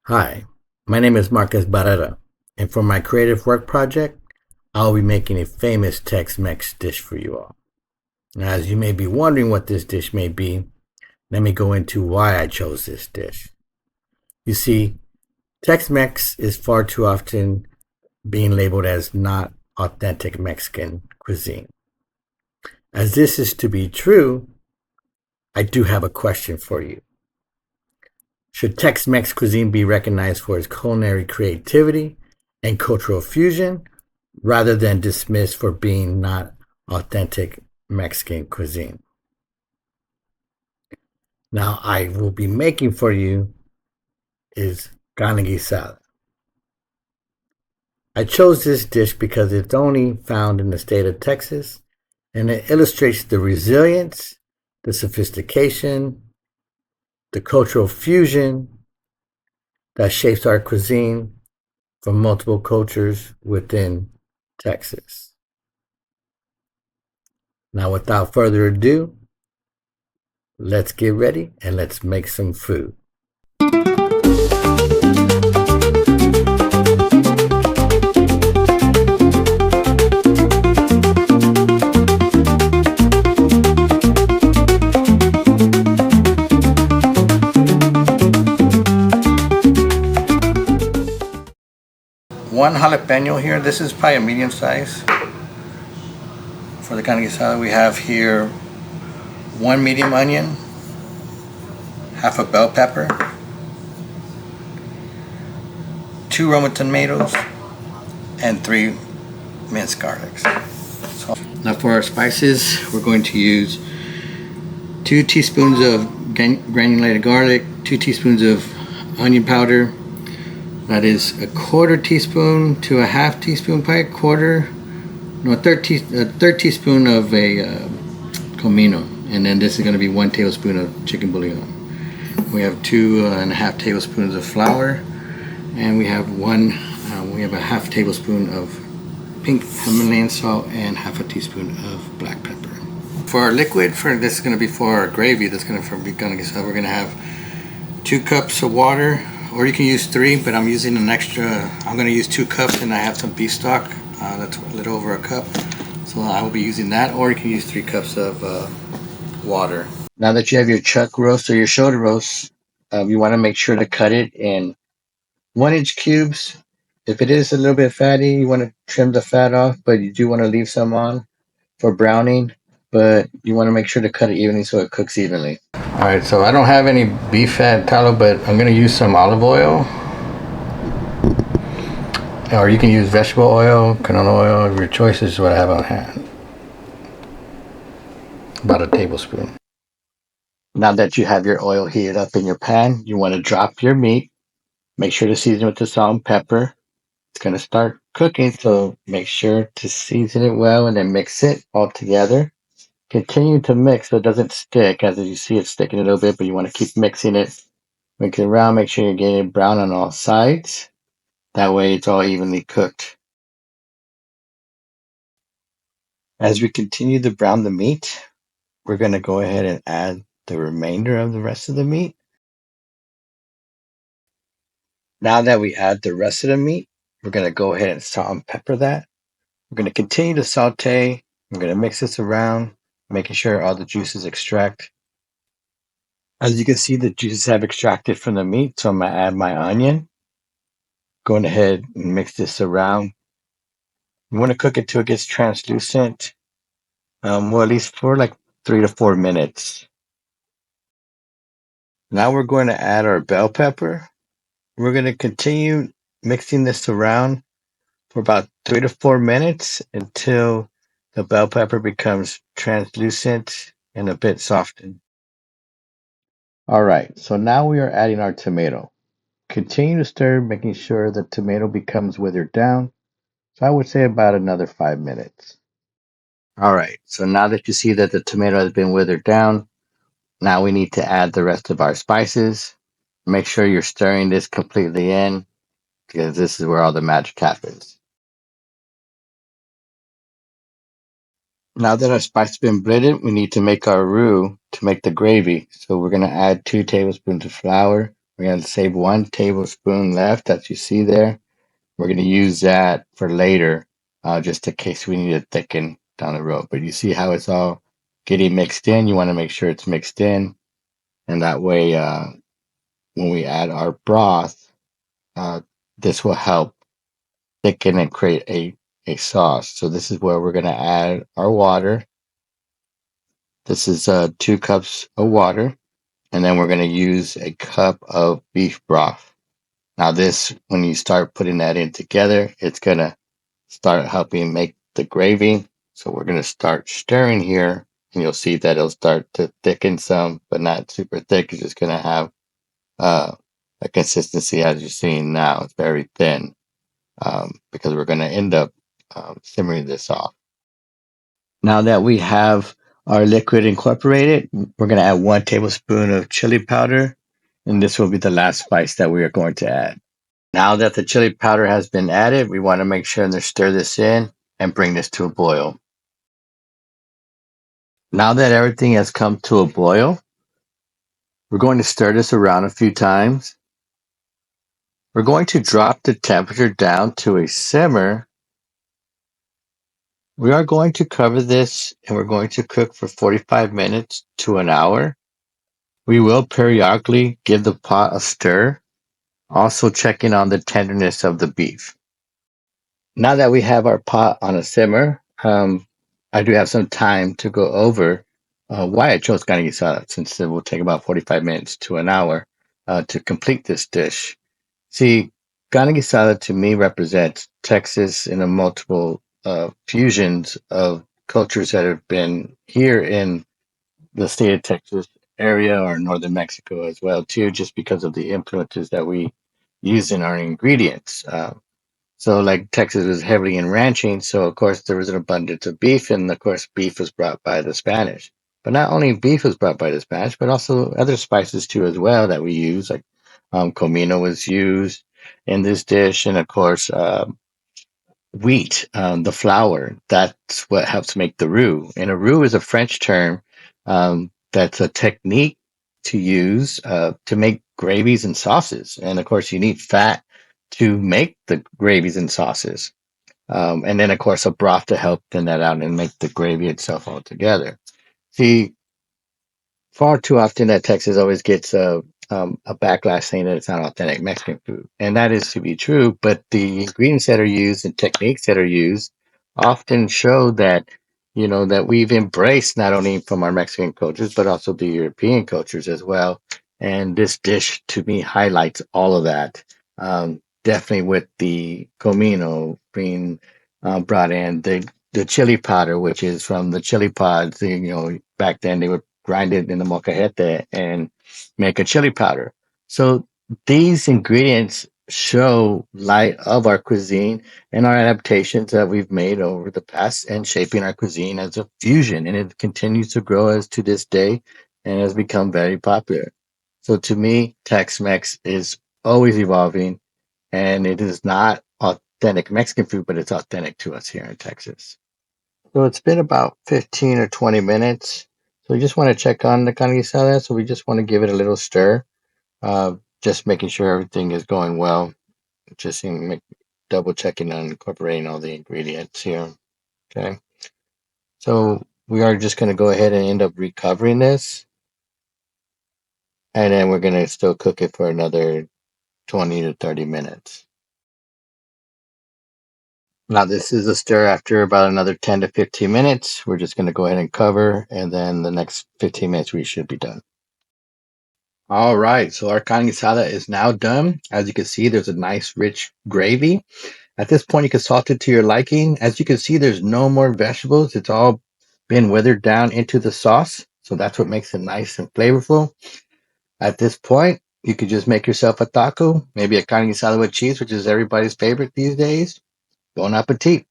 Hi, my name is Marcus Barrera, and for my creative work project, I'll be making a famous Tex-Mex dish for you all. Now, as you may be wondering what this dish may be, let me go into why I chose this dish. You see, Tex-Mex is far too often being labeled as not authentic Mexican cuisine. As this is to be true, I do have a question for you. Should Tex-Mex cuisine be recognized for its culinary creativity and cultural fusion rather than dismissed for being not authentic Mexican cuisine? Now, I will be making for you is carne guisada. I chose this dish because it's only found in the state of Texas and it illustrates the resilience, the sophistication, the cultural fusion that shapes our cuisine from multiple cultures within Texas. Now, without further ado, let's get ready and let's make some food. One jalapeno here. This is probably a medium size. For the carne guisada, we have here one medium onion, half a bell pepper, two Roma tomatoes, and three minced garlics. So, now for our spices, we're going to use 2 teaspoons of granulated garlic, 2 teaspoons of onion powder. That is a quarter teaspoon to a half teaspoon, probably a third teaspoon of a comino, and then this is going to be 1 tablespoon of chicken bouillon. We have 2.5 tablespoons of flour, and we have a half tablespoon of pink Himalayan salt and half a teaspoon of black pepper. For our liquid, this is going to be for our gravy. That's going to be carne guisada. We're going to have 2 cups of water, or you can use 3, but I'm using an extra. I'm going to use 2 cups, and I have some beef stock. That's a little over a cup, so I will be using that. Or you can use 3 cups of water. Now that you have your chuck roast or your shoulder roast, you want to make sure to cut it in 1-inch cubes. If it is a little bit fatty, you want to trim the fat off, but you do want to leave some on for browning. But you want to make sure to cut it evenly so it cooks evenly. Alright, so I don't have any beef fat tallow, but I'm going to use some olive oil. Or you can use vegetable oil, canola oil, your choice is what I have on hand. About a tablespoon. Now that you have your oil heated up in your pan, you want to drop your meat. Make sure to season with the salt and pepper. It's going to start cooking, so make sure to season it well and then mix it all together. Continue to mix so it doesn't stick. As you see, it's sticking a little bit, but you want to keep mixing it. Mix it around, make sure you're getting it brown on all sides. That way it's all evenly cooked. As we continue to brown the meat, we're going to go ahead and add the remainder of the rest of the meat. Now that we add the rest of the meat, we're going to go ahead and salt and pepper that. We're going to continue to saute. I'm going to mix this around, making sure all the juices extract. As you can see, the juices have extracted from the meat, so I'm going to add my onion. Going ahead and mix this around. You want to cook it till it gets translucent, well, at least for like 3 to 4 minutes. Now we're going to add our bell pepper. We're going to continue mixing this around for about 3 to 4 minutes until the bell pepper becomes translucent and a bit softened. All right, so now we are adding our tomato. Continue to stir, making sure the tomato becomes withered down. So I would say about another 5 minutes. All right, so now that you see that the tomato has been withered down, now we need to add the rest of our spices. Make sure you're stirring this completely in because this is where all the magic happens. Now that our spice has been blended, we need to make our roux to make the gravy. So we're going to add 2 tablespoons of flour, We're going to save 1 tablespoon left that you see there. We're going to use that for later, just in case we need to thicken down the road. But you see how it's all getting mixed in. You want to make sure it's mixed in. And that way, when we add our broth, uh, this will help thicken and create a sauce. So this is where we're going to add our water. This is 2 cups of water. And then we're going to use a cup of beef broth. Now this, when you start putting that in together, it's going to start helping make the gravy. So we're going to start stirring here, and you'll see that it'll start to thicken some, but not super thick. It's just going to have a consistency as you're seeing now. It's very thin, because we're going to end up simmering this off. Now that we have our liquid incorporated, we're going to add 1 tablespoon of chili powder, and this will be the last spice that we are going to add. Now that the chili powder has been added, we want to make sure and stir this in and bring this to a boil. Now that everything has come to a boil, we're going to stir this around a few times. We're going to drop the temperature down to a simmer. We are going to cover this and we're going to cook for 45 minutes to an hour. We will periodically give the pot a stir, also checking on the tenderness of the beef. Now that we have our pot on a simmer, I do have some time to go over why I chose carne guisada, since it will take about 45 minutes to an hour to complete this dish. See, carne guisada to me represents Texas in a multiple fusions of cultures that have been here in the state of Texas area or northern Mexico as well too, just because of the influences that we use in our ingredients. So, like Texas was heavily in ranching, so of course there was an abundance of beef, and of course beef was brought by the Spanish. But not only beef was brought by the Spanish, but also other spices too as well that we use, like comino was used in this dish, and of course wheat, the flour. That's what helps make the roux. And a roux is a French term that's a technique to use to make gravies and sauces. And of course, you need fat to make the gravies and sauces. And then, of course, a broth to help thin that out and make the gravy itself all together. See, far too often that Texas always gets a backlash saying that it's not authentic Mexican food, and that is to be true. But the ingredients that are used and techniques that are used often show that that we've embraced not only from our Mexican cultures but also the European cultures as well. And this dish to me highlights all of that. Definitely with the comino being brought in, the chili powder, which is from the chili pods. Back then they would grind it in the molcajete and make a chili powder. So these ingredients show light of our cuisine and our adaptations that we've made over the past and shaping our cuisine as a fusion. And it continues to grow as to this day and has become very popular. So to me, Tex-Mex is always evolving, and it is not authentic Mexican food, but it's authentic to us here in Texas. So it's been about 15 or 20 minutes. So we just want to check on the carne guisada. So we just want to give it a little stir, just making sure everything is going well. Just double checking on incorporating all the ingredients here. Okay. So we are just going to go ahead and end up recovering this. And then we're going to still cook it for another 20 to 30 minutes. Now this is a stir after about another 10 to 15 minutes. We're just going to go ahead and cover, and then the next 15 minutes we should be done. All right, so our carne guisada is now done. As you can see, there's a nice rich gravy. At this point, you can salt it to your liking. As you can see, there's no more vegetables. It's all been withered down into the sauce. So that's what makes it nice and flavorful. At this point, you could just make yourself a taco, maybe a carne guisada with cheese, which is everybody's favorite these days. Bon appetit.